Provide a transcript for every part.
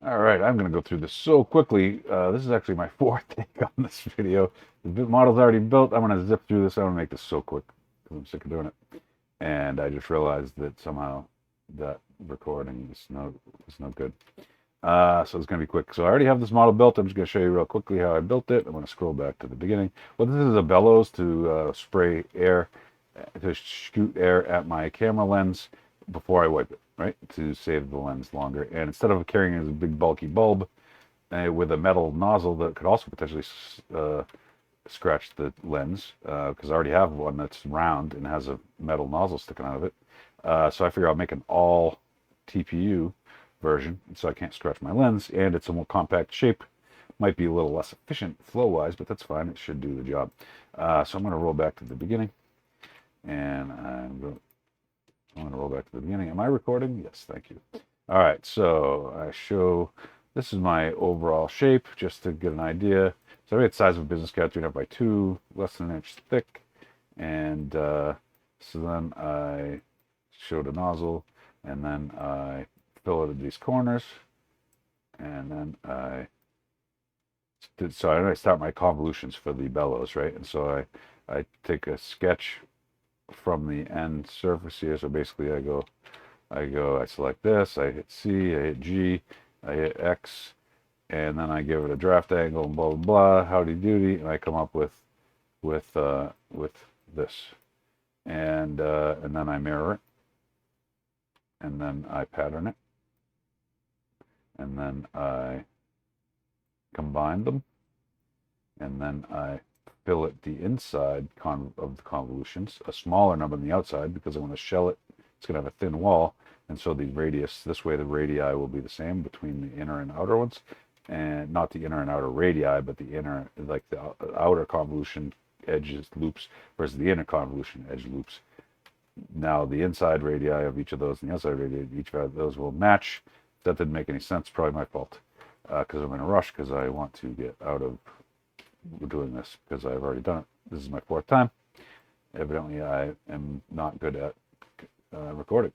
All right, I'm going to go through this so quickly. This is actually my fourth take on this video. The model's already built. I'm going to zip through this. I'm going to make this so quick because I'm sick of doing it. And I just realized that somehow that recording is no good. So it's going to be quick. So I already have this model built. I'm just going to show you real quickly how I built it. I'm going to scroll back to the beginning. Well, this is a bellows to spray air, to shoot air at my camera lens before I wipe it, right? To save the lens longer. And instead of carrying it as a big bulky bulb with a metal nozzle that could also potentially scratch the lens, because I already have one that's round and has a metal nozzle sticking out of it. So I figure I'll make an all TPU version, so I can't scratch my lens, and it's a more compact shape. Might be a little less efficient flow-wise, but that's fine. It should do the job. So I'm going to roll back to the beginning, and I'm going to roll back to the beginning. Am I recording? Yes, thank you. All right, so this is my overall shape, just to get an idea. So I made the size of a business card, 3.5 by 2, less than an inch thick, and so then I showed a nozzle, and then I filleted these corners, and then I start my convolutions for the bellows, right? And so I take a sketch from the end surface here. So basically I select this, I hit C, I hit G, I hit X, and then I give it a draft angle and blah blah blah, howdy doody, and I come up with this, and then I mirror it, and then I pattern it, and then I combine them, and then I fillet the inside of the convolutions, a smaller number than the outside, because I want to shell it. It's going to have a thin wall, and so the radius, this way the radii will be the same between the inner and outer ones, and not the inner and outer radii, but the inner, like the outer convolution edges loops versus the inner convolution edge loops. Now the inside radii of each of those and the outside radii of each of those will match. That didn't make any sense. Probably my fault, because I'm in a rush because I want to get out of doing this because I've already done it. This is my fourth time. Evidently, I am not good at recording.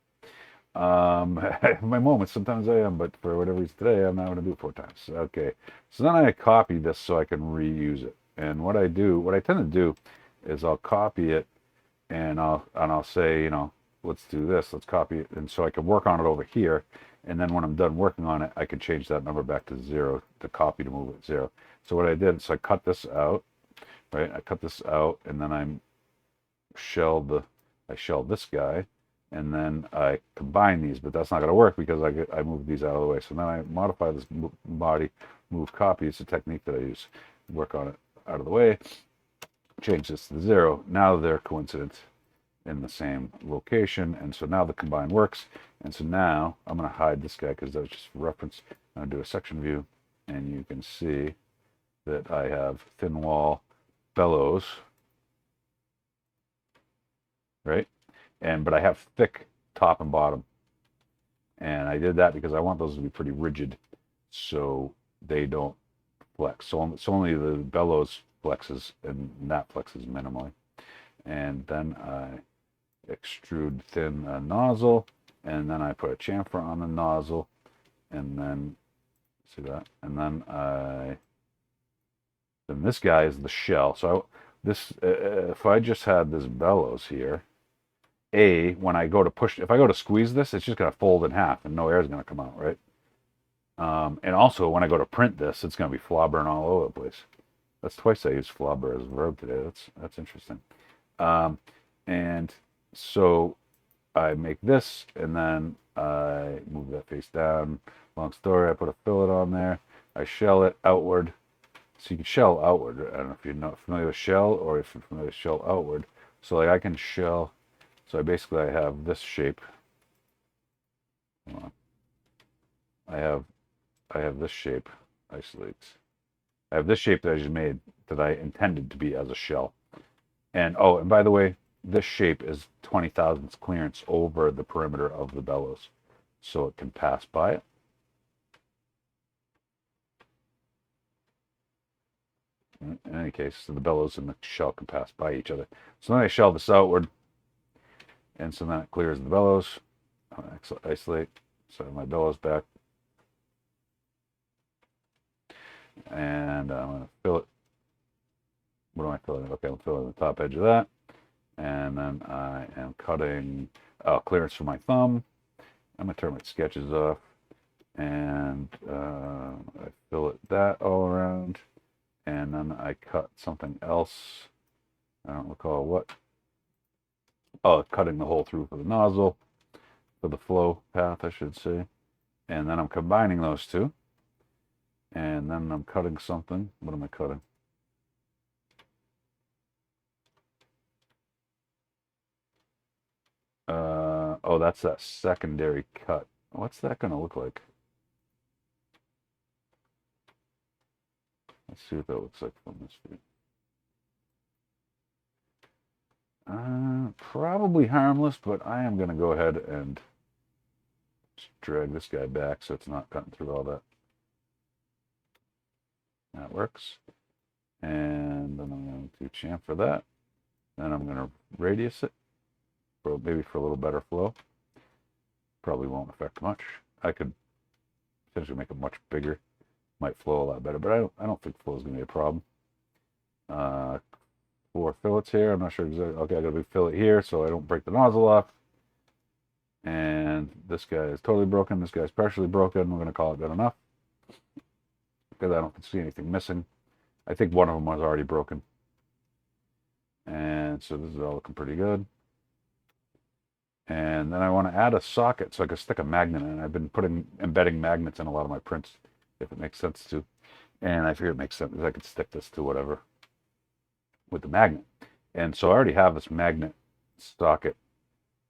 I have my moments. Sometimes I am, but for whatever reason today, I'm not going to do it 4 times. Okay. So then I copy this so I can reuse it. And what I tend to do is I'll copy it and I'll say, let's do this. Let's copy it, and so I can work on it over here. And then when I'm done working on it, I can change that number back to 0, to copy to move it 0. So what I did, so I cut this out, right? I cut this out, and then I shell this guy, and then I combine these, but that's not going to work because I moved these out of the way. So then I modify this body, move copy. It's a technique that I use. Work on it out of the way, change this to 0. Now they're coincident in the same location, and so now the combine works. And so now I'm going to hide this guy because that was just reference. I'm going to do a section view, and you can see that I have thin wall bellows, right? But I have thick top and bottom, and I did that because I want those to be pretty rigid, so they don't flex. So only the bellows flexes, and that flexes minimally. And then I extrude thin nozzle, and then I put a chamfer on the nozzle, and then see that, and then this guy is the shell. So if I just had this bellows here, when I go to if I go to squeeze this, it's just going to fold in half, and no air is going to come out, right? And also when I go to print this, it's going to be flobbering all over the place. That's twice I used flobber as a verb today. That's interesting. And so I make this, and then I move that face down. Long story, I put a fillet on there. I shell it outward. So you can shell outward. I don't know if you're not familiar with shell, or if you're familiar with shell outward. So like I can shell. So I have this shape. Hold on. I have this shape. Isolates. I have this shape that I just made that I intended to be as a shell. And by the way, this shape is 20 thousandths clearance over the perimeter of the bellows, so it can pass by it. In any case, so the bellows and the shell can pass by each other. So then I shell this outward, and so then it clears the bellows. Isolate, so my bellows back. And I'm going to fill it. What am I filling? Okay, I'm filling the top edge of that. And then I am cutting clearance for my thumb. I'm going to turn my sketches off. And I fill it that all around. And then I cut something else. I don't recall what. Oh, cutting the hole through for the nozzle, for the flow path, I should say. And then I'm combining those two. And then I'm cutting something. What am I cutting? Oh, that's that secondary cut. What's that going to look like? Let's see what that looks like from this view. Probably harmless, but I am going to go ahead and just drag this guy back so it's not cutting through all that. That works. And then I'm going to chamfer that. Then I'm going to radius it, maybe for a little better flow. Probably won't affect much. I could potentially make it much bigger. Might flow a lot better, but I don't think flow is going to be a problem. 4 fillets here. I'm not sure exactly. Okay, I got to fill it here so I don't break the nozzle off. And this guy is totally broken. This guy's partially broken. We're going to call it good enough because I don't see anything missing. I think one of them was already broken. And so this is all looking pretty good. And then I want to add a socket so I can stick a magnet in. I've been embedding magnets in a lot of my prints, if it makes sense to. And I figure it makes sense because I could stick this to whatever with the magnet. And so I already have this magnet socket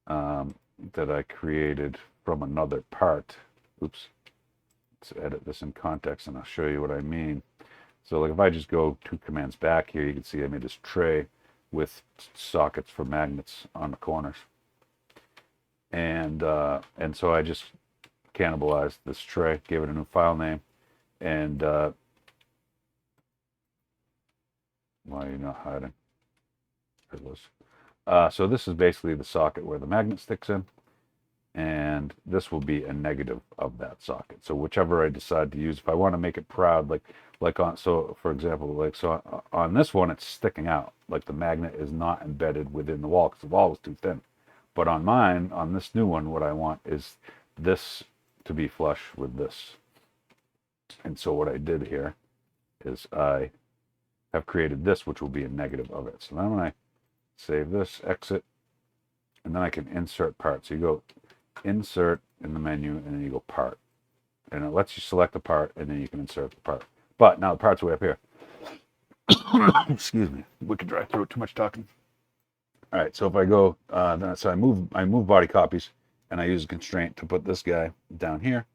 that I created from another part. Oops. Let's edit this in context and I'll show you what I mean. So like if I just go 2 commands back here, you can see I made this tray with sockets for magnets on the corners. And so I just cannibalized this tray, gave it a new file name, and why are you not hiding? There it was. So this is basically the socket where the magnet sticks in, and this will be a negative of that socket. So whichever I decide to use, if I want to make it proud, like on, so for example, like so on this one, it's sticking out, like the magnet is not embedded within the wall because the wall was too thin. But on mine, on this new one, what I want is this to be flush with this. And so what I did here is I have created this, which will be a negative of it. So then when I save this, exit, and then I can insert part. So you go insert in the menu, and then you go part. And it lets you select the part, and then you can insert the part. But now the part's way up here. Excuse me. Wicked dry throat, too much talking. All right, so if I go, so I move body copies, and I use a constraint to put this guy down here.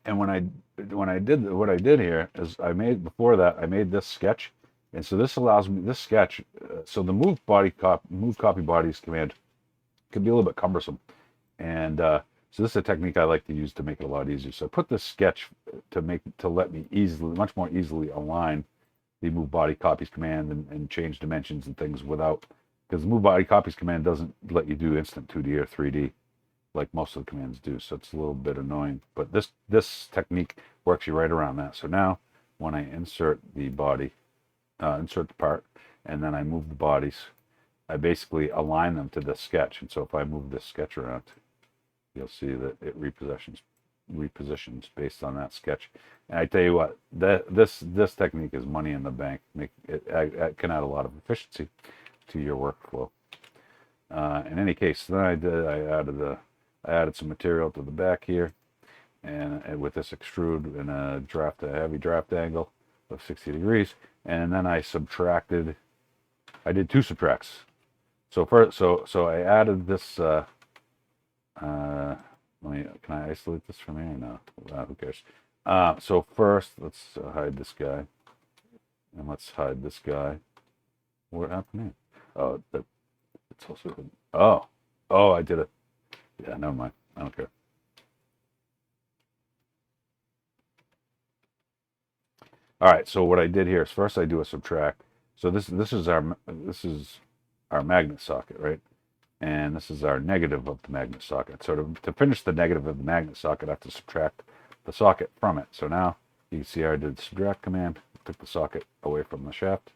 And what I did here is I made this sketch, and so this allows me this sketch. So the move copy bodies command can be a little bit cumbersome, and so this is a technique I like to use to make it a lot easier. So I put this sketch to let me much more easily align the move body copies command and change dimensions and things without, because the move body copies command doesn't let you do instant 2D or 3D like most of the commands do, so it's a little bit annoying. But this technique works you right around that. So now when I insert the body, insert the part, and then I move the bodies, I basically align them to the sketch. And so if I move this sketch around, you'll see that it repositions based on that sketch. And I tell you what, this technique is money in the bank. It can add a lot of efficiency to your workflow. In any case, then I added some material to the back here, and with this extrude and a heavy draft angle of 60 degrees, and then I did 2 subtracts. So I added this. Can I isolate this from here? No, who cares? So first, let's hide this guy, and let's hide this guy. What happened here? Oh, it's also. Oh, I did it. Yeah, never mind. I don't care. All right. So what I did here is first I do a subtract. So this is our magnet socket, right? And this is our negative of the magnet socket. So to finish the negative of the magnet socket, I have to subtract the socket from it. So now you can see I did the subtract command, took the socket away from the shaft,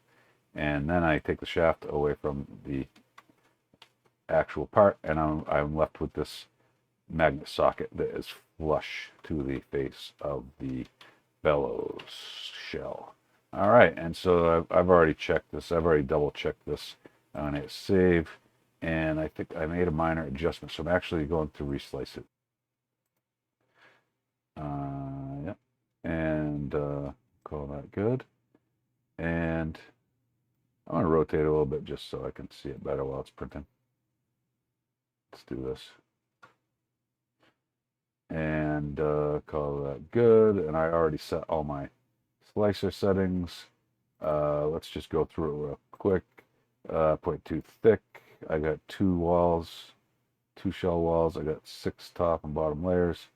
and then I take the shaft away from the actual part, and I'm left with this magnet socket that is flush to the face of the bellows shell. All right, and so I've already checked this. I've already double checked this. I'm going to hit save, and I think I made a minor adjustment, so I'm actually going to reslice it. Yep, and call that good. And I'm going to rotate it a little bit just so I can see it better while it's printing. Let's do this. And call that good. And I already set all my slicer settings. Let's just go through it real quick. 0.2 thick. I got 2 shell walls. I got 6 top and bottom layers.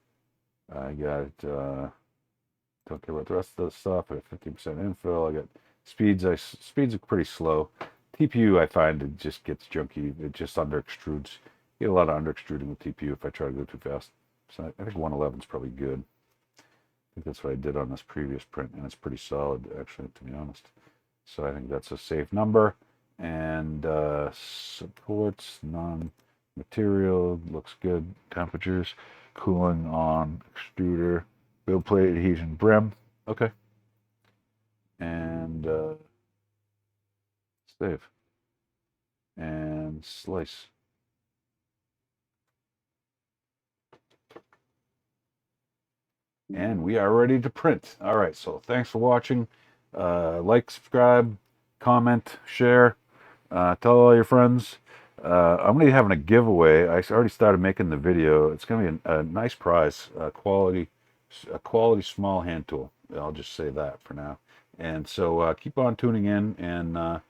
I got, don't care about the rest of the stuff. I got 15% infill. I got speeds. Speeds are pretty slow. TPU, I find it just gets junky. It just under extrudes. You get a lot of under extruding with TPU if I try to go too fast. So I think 111 is probably good. I think that's what I did on this previous print, and it's pretty solid, actually, to be honest. So I think that's a safe number. And supports non-material, looks good. Temperatures, cooling on extruder, build plate, adhesion, brim. Okay. And save. And slice. And we are ready to print. All right, so thanks for watching. Like, subscribe, comment, share, tell all your friends. I'm going to be having a giveaway. I already started making the video. It's going to be a nice prize, a quality small hand tool. I'll just say that for now. And so keep on tuning in. And I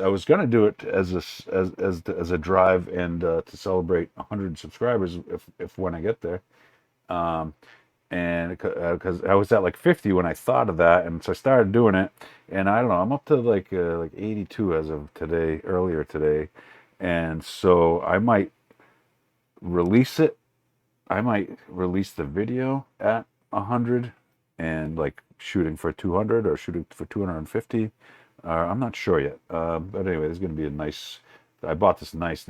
was going to do it as a drive and to celebrate 100 subscribers if when I get there. And because I was at like 50 when I thought of that, and so I started doing it, and I don't know, I'm up to like 82 as of today, earlier today, and so I might release it. I might release the video at 100 and like shooting for 200 or shooting for 250. I'm not sure yet, but anyway, there's going to be a nice. I bought this nice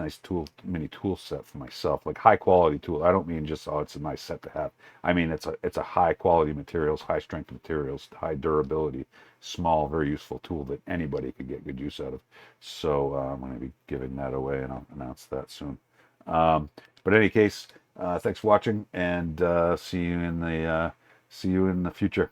mini tool set for myself, like high quality tool. I don't mean just it's a nice set to have. I mean it's a high quality materials, high strength materials, high durability, small, very useful tool that anybody could get good use out of. So I'm going to be giving that away, and I'll announce that soon. But in any case, thanks for watching, and see you in the future.